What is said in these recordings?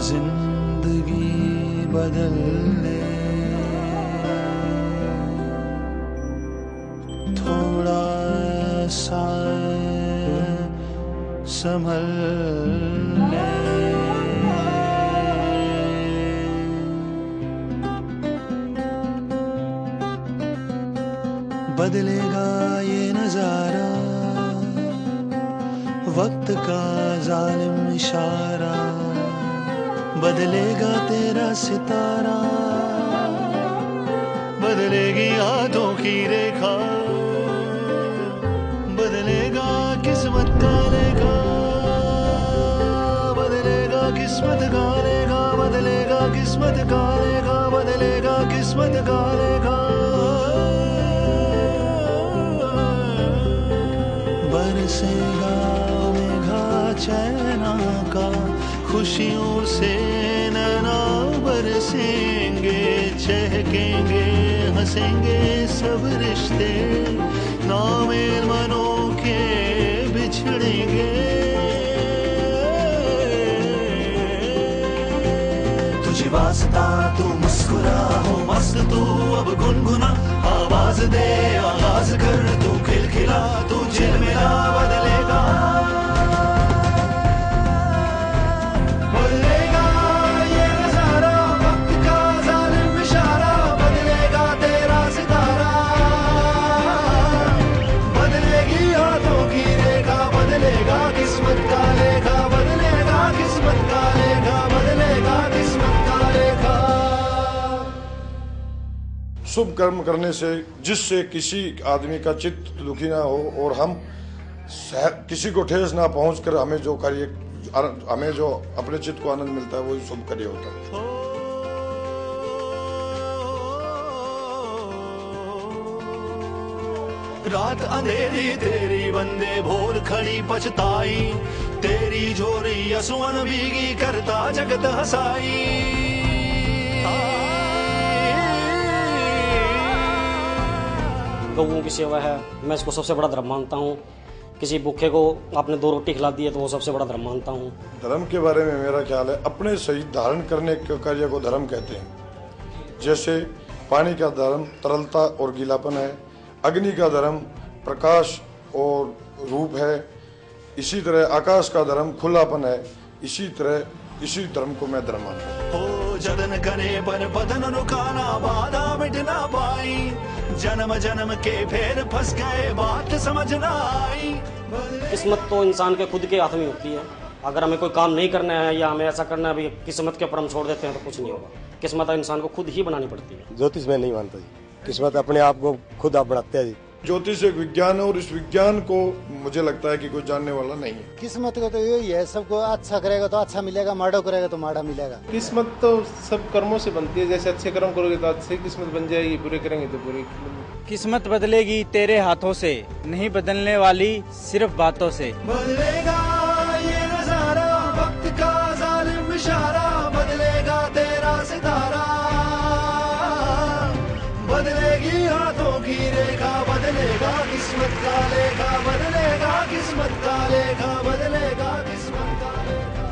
जिंदगी बदल ले, थोड़ा सा संभल ले। बदलेगा ये नजारा, वक्त का जालिम इशारा, बदलेगा तेरा सितारा, बदलेगी हाथों की रेखा, बदलेगा किस्मत का लेखा, बदलेगा किस्मत का लेखा, बदलेगा किस्मत का लेखा, बदलेगा किस्मत का लेखा। बरसेगा मेघा चैना का, खुशियों से नैना बरसेंगे, चहकेंगे हंसेंगे सब रिश्ते, नामेल मनों के बिछड़ेंगे। तुझे वास्ता तू मुस्कुरा, हो मस्त तू अब गुनगुना, आवाज दे आगाज कर तू खिलखिला, तू झिलमिला बदलेगा। शुभ कर्म करने से जिससे किसी आदमी का चित्त दुखी ना हो और हम किसी को ठेस ना पहुंचकर हमें जो अपने चित्त को आनंद मिलता है वही शुभ कार्य होता है। रात अंधेरी तेरी बंदे भोर खड़ी पछताई, तेरी झोरी असुवन भीगी करता जगत हसाई। गौओं की सेवा है, मैं इसको सबसे बड़ा धर्म मानता हूँ। किसी भूखे को आपने 2 रोटी खिला दी है तो वो सबसे बड़ा धर्म मानता हूँ। धर्म के बारे में मेरा ख्याल है, अपने सही धारण करने के कार्य को धर्म कहते हैं। जैसे पानी का धर्म तरलता और गीलापन है, अग्नि का धर्म प्रकाश और रूप है, इसी तरह आकाश का धर्म खुलापन है। इसी धर्म को मैं धर्म मानता हूँ। जतन करे पर बदन रुकाना, बाधा मिट ना पाई, जन्म जन्म के फेर फंस गए बात समझ ना आई। किस्मत तो इंसान के खुद के हाथ में होती है। अगर हमें कोई काम नहीं करना है या हमें ऐसा करना है भी किस्मत के ऊपर हम छोड़ देते हैं तो कुछ नहीं होगा। किस्मत इंसान को खुद ही बनानी पड़ती है। ज्योतिष में नहीं मानता जी, किस्मत अपने आप को खुद आप बनाते हैं जी। ज्योतिष एक विज्ञान है और इस विज्ञान को मुझे लगता है कि कोई जानने वाला नहीं है। किस्मत का तो यही है, सबको अच्छा करेगा तो अच्छा मिलेगा, माड़ा करेगा तो माड़ा मिलेगा। किस्मत तो सब कर्मों से बनती है, जैसे अच्छे कर्म करोगे तो अच्छी किस्मत बन जाएगी, बुरे करेंगे तो बुरे। किस्मत बदलेगी तेरे हाथों से, नहीं बदलने वाली सिर्फ बातों से। बदलेगा ये नजारा, वक्त का जालिम इशारा, बदलेगा तेरा सितारा, बदलेगी हाथों की रेखा, बदलेगा किस्मत का लेखा, बदलेगा किस्मत का लेखा, बदलेगा किस्मत का लेखा।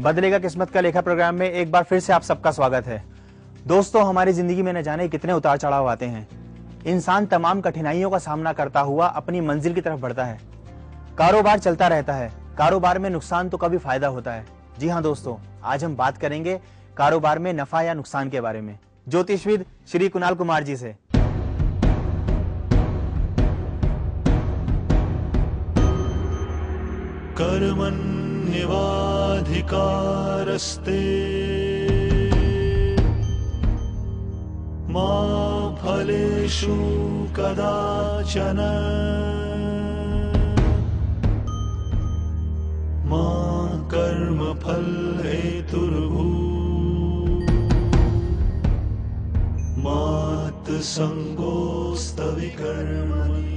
बदलेगा किस्मत का लेखा प्रोग्राम में एक बार फिर से आप सबका स्वागत है। दोस्तों, हमारी जिंदगी में न जाने कितने उतार चढ़ाव आते हैं। इंसान तमाम कठिनाइयों का सामना करता हुआ अपनी मंजिल की तरफ बढ़ता है। कारोबार चलता रहता है, कारोबार में नुकसान तो कभी फायदा होता है। जी हाँ दोस्तों, आज हम बात करेंगे कारोबार में नफा या नुकसान के बारे में ज्योतिषविद श्री कुणाल कुमार जी से। कर्मण्येवाधिकारस्ते मा फलेषु कदाचन मा कर्मफल हेतुर्भूः मात् संगोऽस्तविकर्मणि।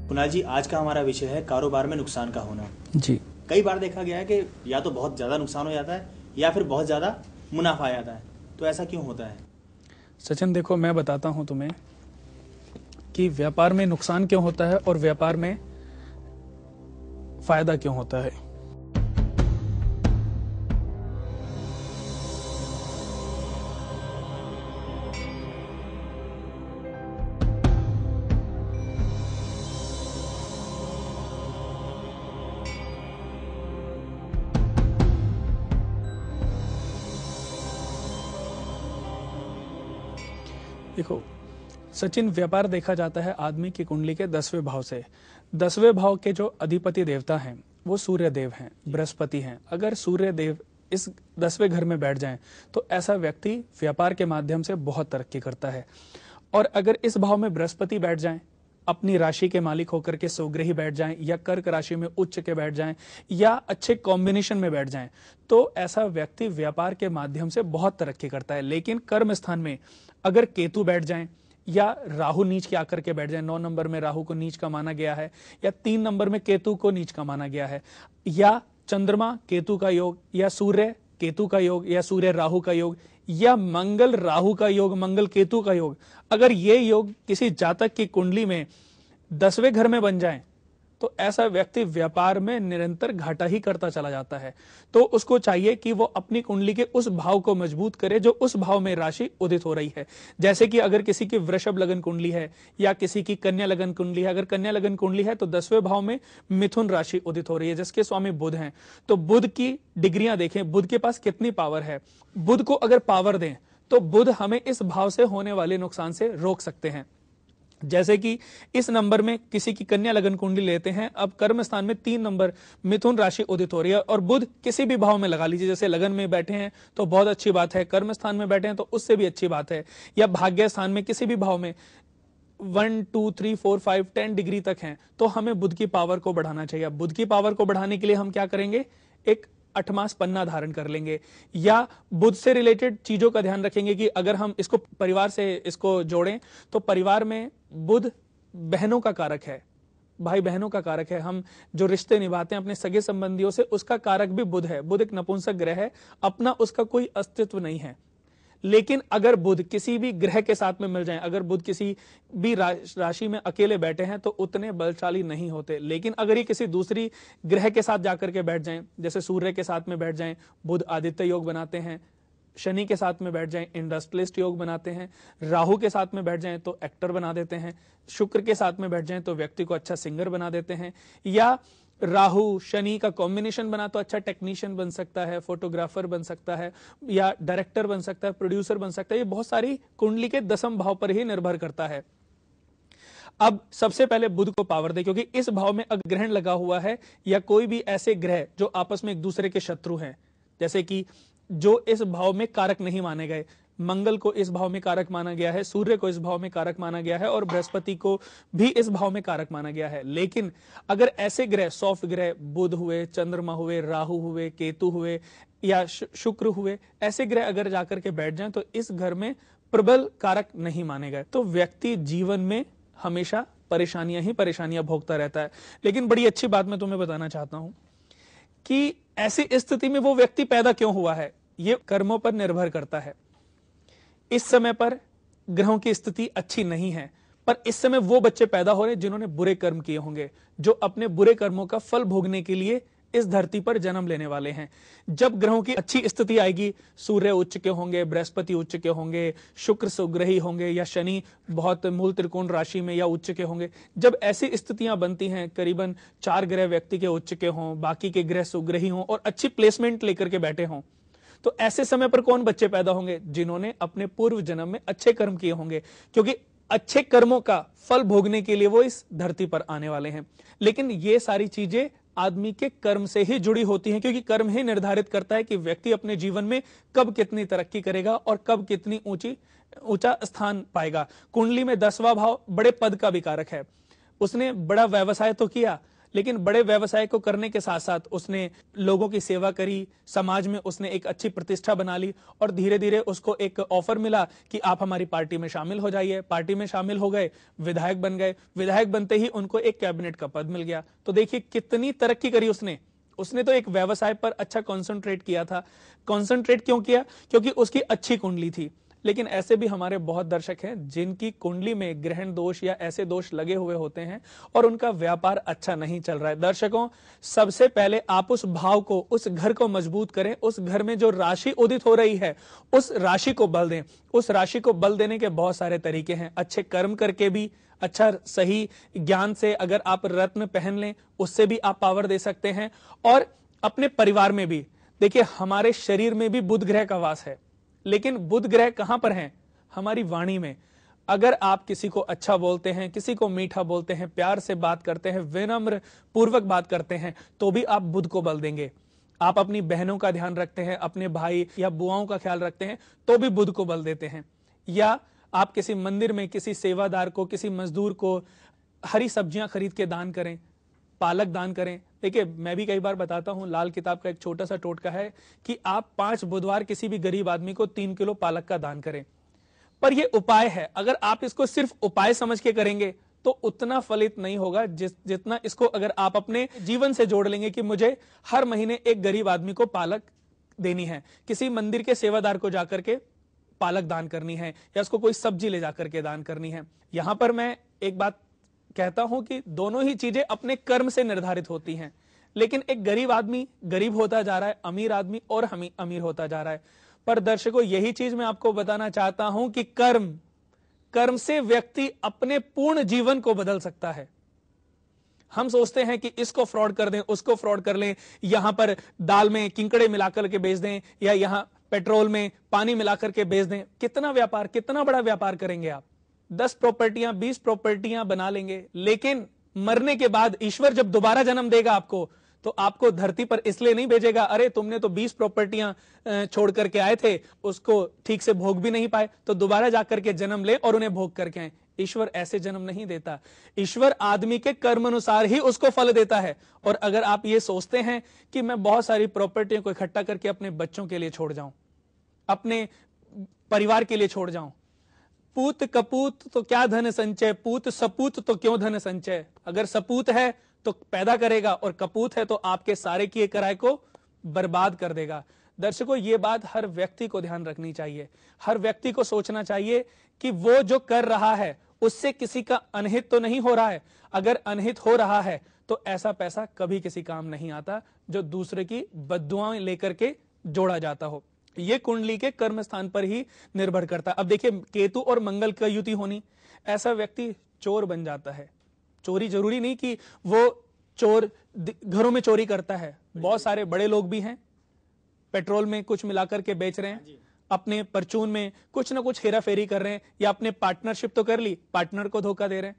कुणाल जी, आज का हमारा विषय है कारोबार में नुकसान का होना। जी, कई बार देखा गया है कि या तो बहुत ज्यादा नुकसान हो जाता है या फिर बहुत ज्यादा मुनाफा आ जाता है, तो ऐसा क्यों होता है? सचिन देखो, मैं बताता हूं तुम्हें कि व्यापार में नुकसान क्यों होता है और व्यापार में फायदा क्यों होता है। देखो सचिन, व्यापार देखा जाता है आदमी की कुंडली के 10वें भाव से। 10वें भाव के जो अधिपति देवता हैं वो सूर्य देव हैं, बृहस्पति हैं। अगर सूर्य देव इस 10वें घर में बैठ जाएं तो ऐसा व्यक्ति व्यापार के माध्यम से बहुत तरक्की करता है। और अगर इस भाव में बृहस्पति बैठ जाएं, अपनी राशि के मालिक होकर के स्वग्रही बैठ जाएं, या कर्क राशि में उच्च के बैठ जाएं, या अच्छे कॉम्बिनेशन में बैठ जाएं, तो ऐसा व्यक्ति व्यापार के माध्यम से बहुत तरक्की करता है। लेकिन कर्म स्थान में अगर केतु बैठ जाएं या राहु नीच के आकर के बैठ जाए, 9 नंबर में राहु को नीच का माना गया है, या 3 नंबर में केतु को नीच का माना गया है, या चंद्रमा केतु का योग, या सूर्य केतु का योग, या सूर्य राहु का योग, या मंगल राहु का योग, मंगल केतु का योग, अगर ये योग किसी जातक की कुंडली में 10वें घर में बन जाए तो ऐसा व्यक्ति व्यापार में निरंतर घाटा ही करता चला जाता है। तो उसको चाहिए कि वो अपनी कुंडली के उस भाव को मजबूत करे जो उस भाव में राशि उदित हो रही है। जैसे कि अगर किसी की वृषभ लगन कुंडली है या किसी की कन्या लगन कुंडली है, अगर कन्या लगन कुंडली है तो 10वें भाव में मिथुन राशि उदित हो रही है जिसके स्वामी बुध हैं। तो बुध की डिग्रियां देखें, बुध के पास कितनी पावर है। बुध को अगर पावर दें तो बुध हमें इस भाव से होने वाले नुकसान से रोक सकते हैं। जैसे कि इस नंबर में किसी की कन्या लगन कुंडली लेते हैं, अब कर्म स्थान में 3 नंबर मिथुन राशि उदित हो रही है और बुध किसी भी भाव में लगा लीजिए, जैसे लगन में बैठे हैं तो बहुत अच्छी बात है, कर्म स्थान में बैठे हैं तो उससे भी अच्छी बात है, या भाग्य स्थान में किसी भी भाव में 1 2 3 4 5 10 डिग्री तक हैं, तो हमें बुध की पावर को बढ़ाना चाहिए। बुध की पावर को बढ़ाने के लिए हम क्या करेंगे, एक 8 मास पन्ना धारण कर लेंगे, या बुध से रिलेटेड चीजों का ध्यान रखेंगे कि अगर हम इसको परिवार से इसको जोड़ें तो परिवार में बुध बहनों का कारक है, भाई बहनों का कारक है। हम जो रिश्ते निभाते हैं अपने सगे संबंधियों से, उसका कारक भी बुध है। बुध एक नपुंसक ग्रह है, अपना उसका कोई अस्तित्व नहीं है। लेकिन अगर बुध किसी भी ग्रह के साथ में मिल जाएं, अगर बुध किसी भी राशि में अकेले बैठे हैं तो उतने बलशाली नहीं होते। लेकिन अगर ये किसी दूसरी ग्रह के साथ जाकर के बैठ जाएं, जैसे सूर्य के साथ में बैठ जाएं, बुध आदित्य योग बनाते हैं, शनि के साथ में बैठ जाएं इंडस्ट्रियलिस्ट योग बनाते हैं, राहु के साथ में बैठ जाएं तो एक्टर बना देते हैं, शुक्र के साथ में बैठ जाएं तो व्यक्ति को अच्छा सिंगर बना देते हैं, या राहु शनि का कॉम्बिनेशन बना तो अच्छा टेक्नीशियन बन सकता है, फोटोग्राफर बन सकता है, या डायरेक्टर बन सकता है, प्रोड्यूसर बन सकता है। ये बहुत सारी कुंडली के 10वें भाव पर ही निर्भर करता है। अब सबसे पहले बुध को पावर दे, क्योंकि इस भाव में अगर ग्रहण लगा हुआ है या कोई भी ऐसे ग्रह जो आपस में एक दूसरे के शत्रु हैं, जैसे कि जो इस भाव में कारक नहीं माने गए, मंगल को इस भाव में कारक माना गया है, सूर्य को इस भाव में कारक माना गया है और बृहस्पति को भी इस भाव में कारक माना गया है। लेकिन अगर ऐसे ग्रह सॉफ्ट ग्रह बुध हुए, चंद्रमा हुए, राहु हुए, केतु हुए या शुक्र हुए, ऐसे ग्रह अगर जाकर के बैठ जाएं तो इस घर में प्रबल कारक नहीं माने गए, तो व्यक्ति जीवन में हमेशा परेशानियां ही परेशानियां भोगता रहता है। लेकिन बड़ी अच्छी बात मैं तुम्हें बताना चाहता हूं कि ऐसी स्थिति में वो व्यक्ति पैदा क्यों हुआ है, ये कर्मों पर निर्भर करता है। इस समय पर ग्रहों की स्थिति अच्छी नहीं है, पर इस समय वो बच्चे पैदा हो रहे हैं जिन्होंने बुरे कर्म किए होंगे, जो अपने बुरे कर्मों का फल भोगने के लिए इस धरती पर जन्म लेने वाले हैं। जब ग्रहों की अच्छी स्थिति आएगी, सूर्य उच्च के होंगे, बृहस्पति उच्च के होंगे, शुक्र सुग्रही होंगे, या शनि बहुत मूल त्रिकोण राशि में या उच्च के होंगे, जब ऐसी स्थितियां बनती हैं, करीबन 4 ग्रह व्यक्ति के उच्च के हों, बाकी के ग्रह सुग्रही हों और अच्छी प्लेसमेंट लेकर के बैठे हों, तो ऐसे समय पर कौन बच्चे पैदा होंगे, जिन्होंने अपने पूर्व जन्म में अच्छे कर्म किए होंगे, क्योंकि अच्छे कर्मों का फल भोगने के लिए वो इस धरती पर आने वाले हैं। लेकिन ये सारी चीजें आदमी के कर्म से ही जुड़ी होती हैं, क्योंकि कर्म ही निर्धारित करता है कि व्यक्ति अपने जीवन में कब कितनी तरक्की करेगा और कब कितनी ऊंचा स्थान पाएगा। कुंडली में 10वां भाव बड़े पद का भी कारक है। उसने बड़ा व्यवसाय तो किया, लेकिन बड़े व्यवसाय को करने के साथ साथ उसने लोगों की सेवा करी, समाज में उसने एक अच्छी प्रतिष्ठा बना ली और धीरे धीरे उसको एक ऑफर मिला कि आप हमारी पार्टी में शामिल हो जाइए। पार्टी में शामिल हो गए, विधायक बन गए, विधायक बनते ही उनको एक कैबिनेट का पद मिल गया। तो देखिए कितनी तरक्की करी उसने, उसने तो एक व्यवसाय पर अच्छा कंसंट्रेट किया था। कंसंट्रेट क्यों किया? क्योंकि उसकी अच्छी कुंडली थी। लेकिन ऐसे भी हमारे बहुत दर्शक हैं जिनकी कुंडली में ग्रहण दोष या ऐसे दोष लगे हुए होते हैं और उनका व्यापार अच्छा नहीं चल रहा है। दर्शकों, सबसे पहले आप उस भाव को, उस घर को मजबूत करें। उस घर में जो राशि उदित हो रही है उस राशि को बल दें। उस राशि को बल देने के बहुत सारे तरीके हैं। अच्छे कर्म करके भी, अच्छा सही ज्ञान से अगर आप रत्न पहन लें उससे भी आप पावर दे सकते हैं। और अपने परिवार में भी देखिए, हमारे शरीर में भी बुध ग्रह का वास है, लेकिन बुध ग्रह कहां पर हैं? हमारी वाणी में। अगर आप किसी को अच्छा बोलते हैं, किसी को मीठा बोलते हैं, प्यार से बात करते हैं, विनम्र पूर्वक बात करते हैं, तो भी आप बुध को बल देंगे। आप अपनी बहनों का ध्यान रखते हैं, अपने भाई या बुआओं का ख्याल रखते हैं, तो भी बुध को बल देते हैं। या आप किसी मंदिर में किसी सेवादार को, किसी मजदूर को हरी सब्जियां खरीद के दान करें, पालक दान करें। देखिए, मैं भी कई बार बताता हूं, लाल किताब का एक छोटा सा टोटका है कि आप 5 बुधवार किसी भी गरीब आदमी को 3 किलो पालक का दान करें। पर यह उपाय है, अगर आप इसको सिर्फ उपाय समझ के करेंगे तो उतना फलित नहीं होगा जितना इसको अगर आप अपने जीवन से जोड़ लेंगे कि मुझे हर महीने एक गरीब आदमी को पालक देनी है, किसी मंदिर के सेवादार को जाकर के पालक दान करनी है, या उसको कोई सब्जी ले जाकर के दान करनी है। यहां पर मैं एक बात कहता हूं कि दोनों ही चीजें अपने कर्म से निर्धारित होती हैं। लेकिन एक गरीब आदमी गरीब होता जा रहा है, अमीर आदमी और अमीर होता जा रहा है। पर दर्शकों, यही चीज मैं आपको बताना चाहता हूं कि कर्म से व्यक्ति अपने पूर्ण जीवन को बदल सकता है। हम सोचते हैं कि इसको फ्रॉड कर दें, उसको फ्रॉड कर लें, यहां पर दाल में किंकड़े मिलाकर के बेच दें, या यहां पेट्रोल में पानी मिलाकर के बेच दें। कितना व्यापार, कितना बड़ा व्यापार करेंगे आप? 10 प्रॉपर्टियां, 20 प्रॉपर्टियां बना लेंगे, लेकिन मरने के बाद ईश्वर जब दोबारा जन्म देगा आपको, तो आपको धरती पर इसलिए नहीं भेजेगा, अरे तुमने तो 20 प्रॉपर्टियां छोड़ करके आए थे, उसको ठीक से भोग भी नहीं पाए, तो दोबारा जाकर के जन्म ले और उन्हें भोग करके आए। ईश्वर ऐसे जन्म नहीं देता। ईश्वर आदमी के कर्म अनुसार ही उसको फल देता है। और अगर आप ये सोचते हैं कि मैं बहुत सारी प्रॉपर्टियों को इकट्ठा करके अपने बच्चों के लिए छोड़ जाऊं, अपने परिवार के लिए छोड़ जाऊं, पूत कपूत तो क्या धन संचय, पूत सपूत तो क्यों धन संचय। अगर सपूत है तो पैदा करेगा, और कपूत है तो आपके सारे किए कराए को बर्बाद कर देगा। दर्शकों, ये बात हर व्यक्ति को ध्यान रखनी चाहिए। हर व्यक्ति को सोचना चाहिए कि वो जो कर रहा है उससे किसी का अनहित तो नहीं हो रहा है। अगर अनहित हो रहा है तो ऐसा पैसा कभी किसी काम नहीं आता जो दूसरे की बद्दुआएं लेकर के जोड़ा जाता हो। ये कुंडली के कर्म स्थान पर ही निर्भर करता है। अब देखिए, केतु और मंगल का युति होनी, ऐसा व्यक्ति चोर बन जाता है। चोरी जरूरी नहीं कि वो चोर घरों में चोरी करता है, बहुत सारे बड़े लोग भी हैं, पेट्रोल में कुछ मिलाकर के बेच रहे हैं, अपने परचून में कुछ ना कुछ हेरा फेरी कर रहे हैं, या अपने पार्टनरशिप तो कर ली, पार्टनर को धोखा दे रहे हैं।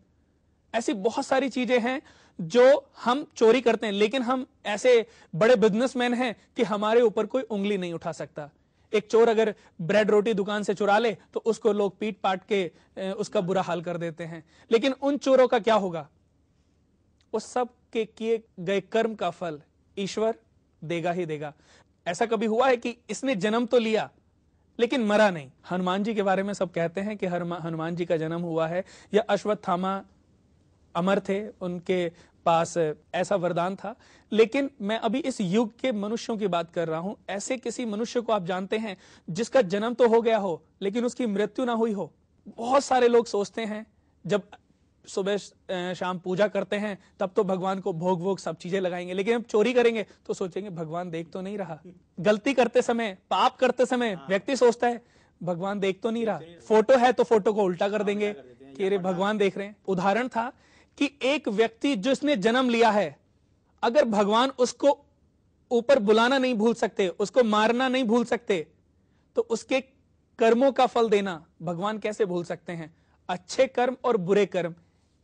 ऐसी बहुत सारी चीजें हैं जो हम चोरी करते हैं, लेकिन हम ऐसे बड़े बिजनेसमैन हैं कि हमारे ऊपर कोई उंगली नहीं उठा सकता। एक चोर अगर ब्रेड रोटी दुकान से चुरा ले तो उसको लोग पीट पाट के उसका बुरा हाल कर देते हैं। लेकिन उन चोरों का क्या होगा? उस सब के किए गए कर्म का फल ईश्वर देगा ही देगा। ऐसा कभी हुआ है कि इसने जन्म तो लिया लेकिन मरा नहीं? हनुमान जी के बारे में सब कहते हैं कि हनुमान जी का जन्म हुआ है, या अश्वत्थामा अमर थे, उनके पास ऐसा वरदान था। लेकिन मैं अभी इस युग के मनुष्यों की बात कर रहा हूं। ऐसे किसी मनुष्य को आप जानते हैं जिसका जन्म तो हो गया हो लेकिन उसकी मृत्यु ना हुई हो? बहुत सारे लोग सोचते हैं जब सुबह शाम पूजा करते हैं तब तो भगवान को भोग वोग सब चीजें लगाएंगे, लेकिन अब चोरी करेंगे तो सोचेंगे भगवान देख तो नहीं रहा। गलती करते समय, पाप करते समय व्यक्ति सोचता है भगवान देख तो नहीं रहा। फोटो है तो फोटो को उल्टा कर देंगे कि अरे भगवान देख रहे हैं। उदाहरण था कि एक व्यक्ति जिसने जन्म लिया है, अगर भगवान उसको ऊपर बुलाना नहीं भूल सकते, उसको मारना नहीं भूल सकते, तो उसके कर्मों का फल देना भगवान कैसे भूल सकते हैं? अच्छे कर्म और बुरे कर्म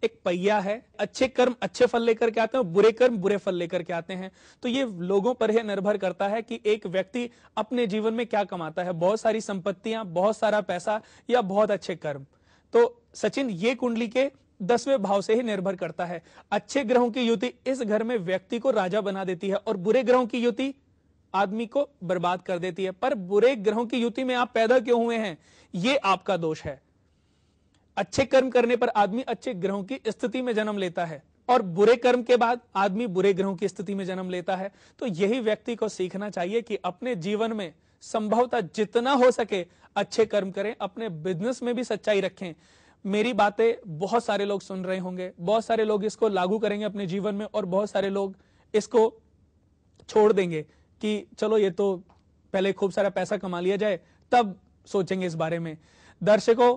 एक पहिया है। अच्छे कर्म अच्छे फल लेकर के आते हैं, बुरे कर्म बुरे फल लेकर के आते हैं। तो ये लोगों पर ही निर्भर करता है कि एक व्यक्ति अपने जीवन में क्या कमाता है, बहुत सारी संपत्तियां, बहुत सारा पैसा, या बहुत अच्छे कर्म। तो सचिन, ये कुंडली के 10वें भाव से ही निर्भर करता है। अच्छे ग्रहों की युति इस घर में व्यक्ति को राजा बना देती है, और बुरे ग्रहों की युति आदमी को बर्बाद कर देती है। पर बुरे ग्रहों की युति में आप पैदा क्यों हुए हैं, ये आपका दोष है। अच्छे कर्म करने पर आदमी अच्छे ग्रहों की स्थिति में जन्म लेता है, और बुरे कर्म के बाद आदमी बुरे ग्रहों की स्थिति में जन्म लेता है। तो यही व्यक्ति को सीखना चाहिए कि अपने जीवन में संभवतः जितना हो सके अच्छे कर्म करें, अपने बिजनेस में भी सच्चाई रखें। मेरी बातें बहुत सारे लोग सुन रहे होंगे, बहुत सारे लोग इसको लागू करेंगे अपने जीवन में और बहुत सारे लोग इसको छोड़ देंगे कि चलो ये तो पहले खूब सारा पैसा कमा लिया जाए तब सोचेंगे इस बारे में। दर्शकों,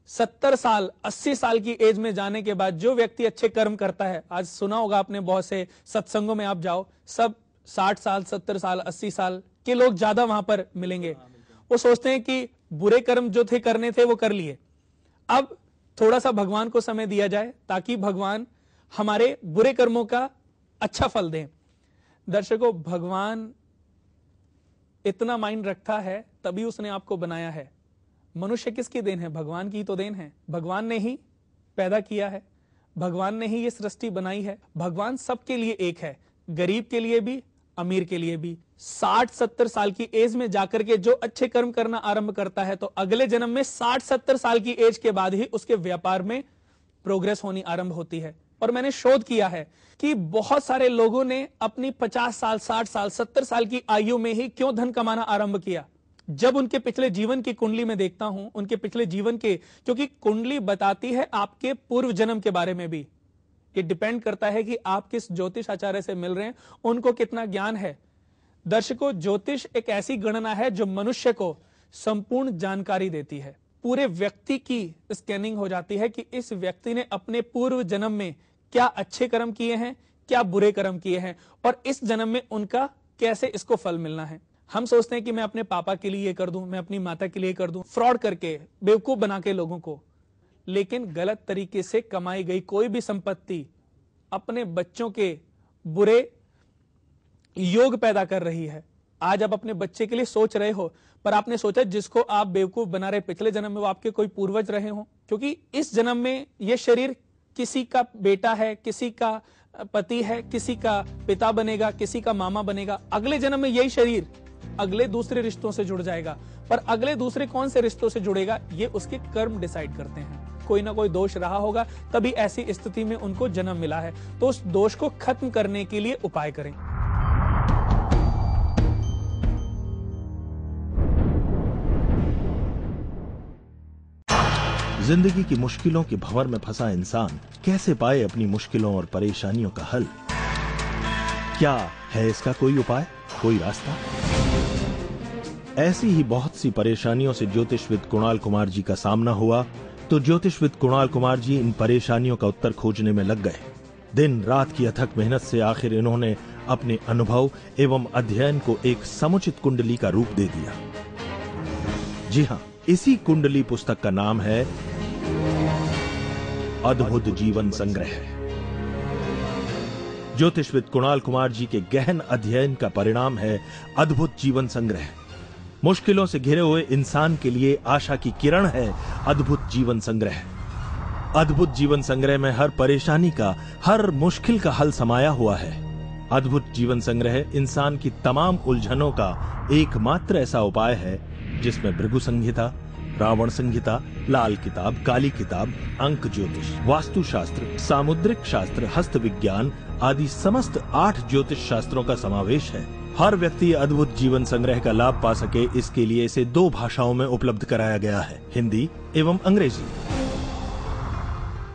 70 साल 80 साल की एज में जाने के बाद जो व्यक्ति अच्छे कर्म करता है, आज सुना होगा आपने बहुत से सत्संगों में आप जाओ, सब 60 साल 70 साल 80 साल के लोग ज्यादा वहां पर मिलेंगे। वो सोचते हैं कि बुरे कर्म जो थे करने थे वो कर लिए, अब थोड़ा सा भगवान को समय दिया जाए ताकि भगवान हमारे बुरे कर्मों का अच्छा फल दें। दर्शकों, भगवान इतना माइंड रखता है तभी उसने आपको बनाया है। मनुष्य किसकी देन है? भगवान की तो देन है। भगवान ने ही पैदा किया है, भगवान ने ही ये सृष्टि बनाई है। भगवान सबके लिए एक है, गरीब के लिए भी अमीर के लिए भी। 60-70 साल की एज में जाकर के जो अच्छे कर्म करना आरंभ करता है तो अगले जन्म में 60-70 साल की एज के बाद ही उसके व्यापार में प्रोग्रेस होनी आरंभ होती है। और मैंने शोध किया है कि बहुत सारे लोगों ने अपनी 50 साल 60 साल 70 साल की आयु में ही क्यों धन कमाना आरंभ किया। जब उनके पिछले जीवन की कुंडली में देखता हूं, उनके पिछले जीवन के, क्योंकि कुंडली बताती है आपके पूर्व जन्म के बारे में भी। ये डिपेंड करता है कि आप किस ज्योतिष आचार्य से मिल रहे हैं, उनको कितना ज्ञान है। दर्शकों, ज्योतिष एक ऐसी गणना है जो मनुष्य को संपूर्ण जानकारी देती है। पूरे व्यक्ति की स्कैनिंग हो जाती है कि इस व्यक्ति ने अपने पूर्व जन्म में क्या अच्छे कर्म किए हैं, क्या बुरे कर्म किए हैं और इस जन्म में उनका कैसे इसको फल मिलना है। हम सोचते हैं कि मैं अपने पापा के लिए ये कर दूं, मैं अपनी माता के लिए कर दूं, फ्रॉड करके बेवकूफ बना के लोगों को। लेकिन गलत तरीके से कमाई गई कोई भी संपत्ति अपने बच्चों के बुरे योग पैदा कर रही है। आज आप अपने बच्चे के लिए सोच रहे हो, पर आपने सोचा जिसको आप बेवकूफ बना रहे पिछले जन्म में वो आपके कोई पूर्वज रहे हो, क्योंकि इस जन्म में ये शरीर किसी का बेटा है, किसी का पति है, किसी का पिता बनेगा, किसी का मामा बनेगा। अगले जन्म में यही शरीर अगले दूसरे रिश्तों से जुड़ जाएगा, पर अगले दूसरे कौन से रिश्तों से जुड़ेगा ये उसके कर्म डिसाइड करते हैं। कोई ना कोई दोष रहा होगा तभी ऐसी स्थिति में उनको जन्म मिला है। तो उस दोष को खत्म करने के लिए उपाय करें। जिंदगी की मुश्किलों के भंवर में फंसा इंसान कैसे पाए अपनी मुश्किलों और परेशानियों का हल? क्या है इसका कोई उपाय, कोई रास्ता? ऐसी ही बहुत सी परेशानियों से ज्योतिषविद कुणाल कुमार जी का सामना हुआ तो ज्योतिषविद कुणाल कुमार जी इन परेशानियों का उत्तर खोजने में लग गए। दिन रात की अथक मेहनत से आखिर इन्होंने अपने अनुभव एवं अध्ययन को एक समुचित कुंडली का रूप दे दिया। जी हां, इसी कुंडली पुस्तक का नाम है अद्भुत जीवन संग्रह। ज्योतिषविद कुणाल कुमार जी के गहन अध्ययन का परिणाम है अद्भुत जीवन संग्रह। मुश्किलों से घिरे हुए इंसान के लिए आशा की किरण है अद्भुत जीवन संग्रह। अद्भुत जीवन संग्रह में हर परेशानी का, हर मुश्किल का हल समाया हुआ है। अद्भुत जीवन संग्रह इंसान की तमाम उलझनों का एकमात्र ऐसा उपाय है जिसमें भृगु संहिता, रावण संहिता, लाल किताब, काली किताब, अंक ज्योतिष, वास्तु शास्त्र, सामुद्रिक शास्त्र, हस्त विज्ञान आदि समस्त 8 ज्योतिष शास्त्रों का समावेश है। हर व्यक्ति अद्भुत जीवन संग्रह का लाभ पा सके, इसके लिए इसे 2 भाषाओं में उपलब्ध कराया गया है, हिंदी एवं अंग्रेजी।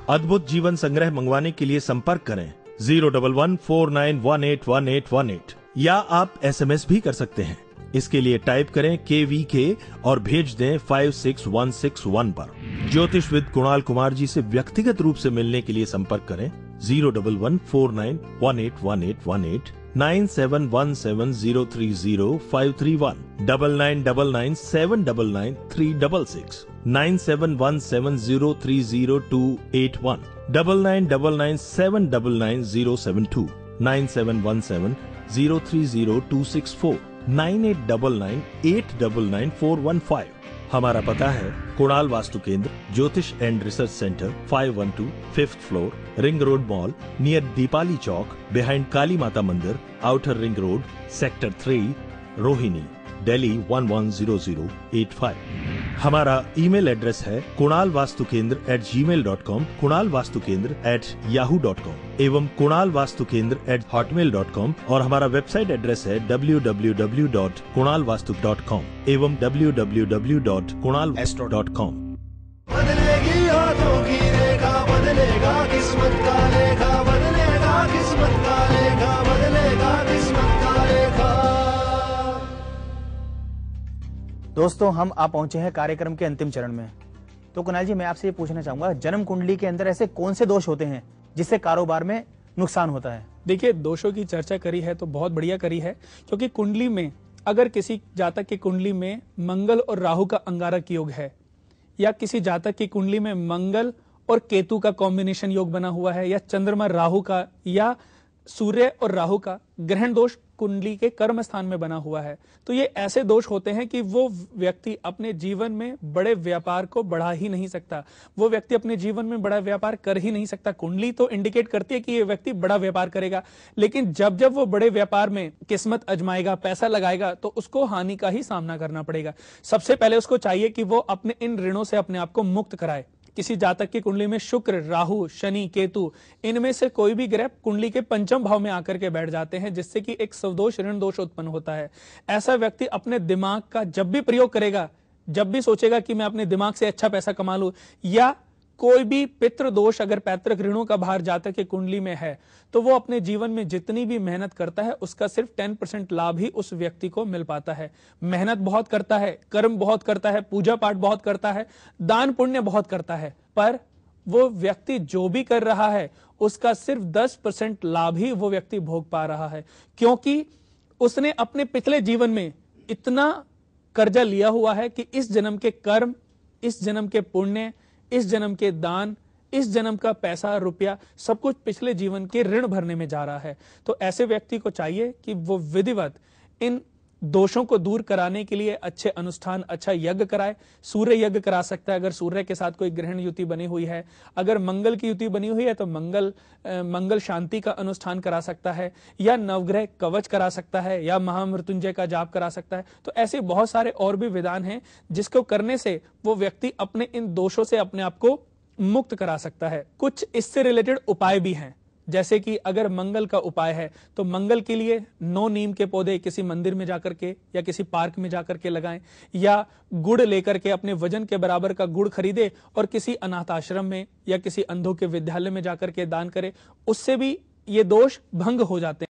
अद्भुत जीवन संग्रह मंगवाने के लिए संपर्क करें 01149181818 या आप SMS भी कर सकते हैं। इसके लिए टाइप करें KVK और भेज दें 56161 पर। ज्योतिषविद कुणाल कुमार जी से व्यक्तिगत रूप से मिलने के लिए संपर्क करें 01149181818 9717030531 9999799936 9717030281 9999799972 9717030264 9899899415। हमारा पता है Kunal Vastu Kendra, Jyotish and research centre, 512 5th floor, ring road mall, near Deepali Chowk, behind Kali Mata Mandir, outer ring road, sector 3, Rohini, Delhi 110085। हमारा ईमेल एड्रेस है kunalvastukendra@gmail.com, kunalvastukendra@yahoo.com एवं kunalvastukendra@hotmail.com और हमारा वेबसाइट एड्रेस है www.kunalvastu.com एवं www.kunalastro.com। बदलेगी हाथों की रेखा, बदलेगा किस्मत का लेखा, बदलेगा किस्मत का लेखा, बदलेगा किस्मत का लेखा। दोस्तों, हम आ पहुंचे हैं कार्यक्रम के अंतिम चरण में। तो कुणाल जी, मैं आपसे ये पूछना चाहूंगा, जन्म कुंडली के अंदर ऐसे कौन से दोष होते हैं जिससे कारोबार में नुकसान होता है? देखिए, दोषों की चर्चा करी है तो बहुत बढ़िया करी है, क्योंकि कुंडली में अगर किसी जातक की कुंडली में मंगल और राहु का अंगारक योग है, या किसी जातक की कुंडली में मंगल और केतु का कॉम्बिनेशन योग बना हुआ है, या चंद्रमा राहु का या सूर्य और राहु का ग्रहण दोष कुंडली के कर्म स्थान में बना हुआ है, तो ये ऐसे दोष होते हैं कि वो व्यक्ति अपने जीवन में बड़े व्यापार को बढ़ा ही नहीं सकता, वो व्यक्ति अपने जीवन में बड़ा व्यापार कर ही नहीं सकता। कुंडली तो इंडिकेट करती है कि ये व्यक्ति बड़ा व्यापार करेगा, लेकिन जब जब वो बड़े व्यापार में किस्मत आजमाएगा, पैसा लगाएगा, तो उसको हानि का ही सामना करना पड़ेगा। सबसे पहले उसको चाहिए कि वो अपने इन ऋणों से अपने आप को मुक्त कराए। किसी जातक की कुंडली में शुक्र, राहु, शनि, केतु, इनमें से कोई भी ग्रह कुंडली के पंचम भाव में आकर के बैठ जाते हैं, जिससे कि एक स्वदोष ऋण दोष उत्पन्न होता है। ऐसा व्यक्ति अपने दिमाग का जब भी प्रयोग करेगा, जब भी सोचेगा कि मैं अपने दिमाग से अच्छा पैसा कमा लूं, या कोई भी पितृ दोष अगर पैतृक ऋणों का भार जातक की कुंडली में है, तो वो अपने जीवन में जितनी भी मेहनत करता है उसका सिर्फ 10% लाभ ही उस व्यक्ति को मिल पाता है। मेहनत बहुत करता है, कर्म बहुत करता है, पूजा पाठ बहुत करता है, दान पुण्य बहुत करता है, पर वो व्यक्ति जो भी कर रहा है उसका सिर्फ 10% लाभ ही वो व्यक्ति भोग पा रहा है, क्योंकि उसने अपने पिछले जीवन में इतना कर्जा लिया हुआ है कि इस जन्म के कर्म, इस जन्म के पुण्य, इस जन्म के दान, इस जन्म का पैसा रुपया, सब कुछ पिछले जीवन के ऋण भरने में जा रहा है। तो ऐसे व्यक्ति को चाहिए कि वो विधिवत इन दोषों को दूर कराने के लिए अच्छे अनुष्ठान, अच्छा यज्ञ कराए। सूर्य यज्ञ करा सकता है अगर सूर्य के साथ कोई ग्रहण युति बनी हुई है। अगर मंगल की युति बनी हुई है तो मंगल शांति का अनुष्ठान करा सकता है, या नवग्रह कवच करा सकता है, या महामृत्युंजय का जाप करा सकता है। तो ऐसे बहुत सारे और भी विधान हैं जिसको करने से वो व्यक्ति अपने इन दोषों से अपने आप को मुक्त करा सकता है। कुछ इससे रिलेटेड उपाय भी हैं, जैसे कि अगर मंगल का उपाय है तो मंगल के लिए 9 नीम के पौधे किसी मंदिर में जाकर के या किसी पार्क में जाकर के लगाएं, या गुड़ लेकर के अपने वजन के बराबर का गुड़ खरीदे और किसी अनाथ आश्रम में या किसी अंधों के विद्यालय में जाकर के दान करें। उससे भी ये दोष भंग हो जाते हैं।